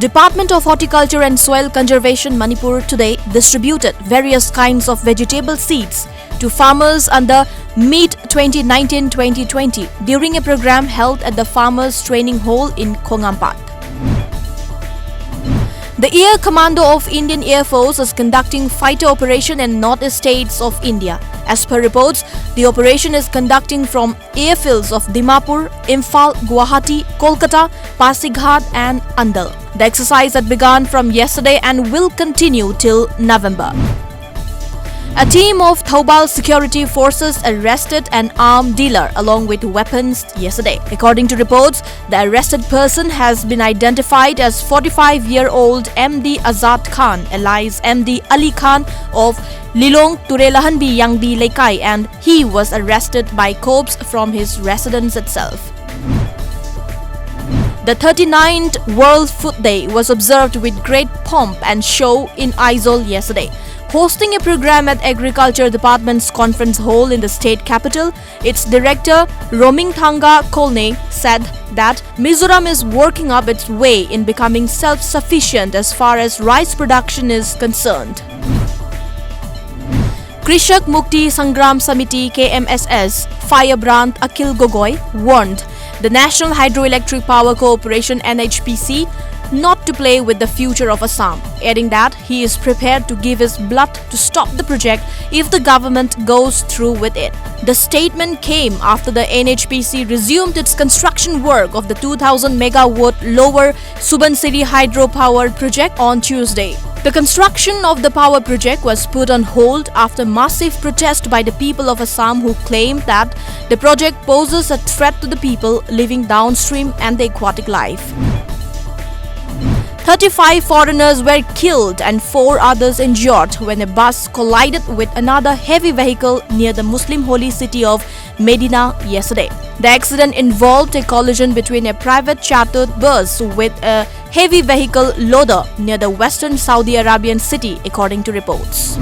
Department of Horticulture and Soil Conservation Manipur today distributed various kinds of vegetable seeds to farmers under Meet 2019-2020 during a program held at the Farmers Training Hall in Khongampat. The Air Commando of Indian Air Force is conducting fighter operation in northeast states of India. As per reports, the operation is conducting from airfields of Dimapur, Imphal, Guwahati, Kolkata, Pasighat and Andal. The exercise had begun from yesterday and will continue till November. A team of Thoubal security forces arrested an arms dealer along with weapons yesterday. According to reports, the arrested person has been identified as 45-year-old MD Azad Khan, alias MD Ali Khan of Lilong Turelahanbi Yangbi Lekai, and he was arrested by cops from his residence itself. The 39th World Food Day was observed with great pomp and show in Aizawl yesterday. Hosting a program at Agriculture Department's conference hall in the state capital, its director Romingthanga Kolne said that Mizoram is working up its way in becoming self-sufficient as far as rice production is concerned. Krishak Mukti Sangram Samiti KMSS Firebrand Akil Gogoi warned the National Hydroelectric Power Corporation NHPC not to play with the future of Assam, adding that he is prepared to give his blood to stop the project if the government goes through with it. The statement came after the NHPC resumed its construction work of the 2000 megawatt Lower Subansiri hydropower project on Tuesday. The construction of the power project was put on hold after massive protest by the people of Assam who claimed that the project poses a threat to the people living downstream and the aquatic life. 35 foreigners were killed and 4 others injured when a bus collided with another heavy vehicle near the Muslim holy city of Medina yesterday. The accident involved a collision between a private chartered bus with a heavy vehicle loader near the western Saudi Arabian city, according to reports.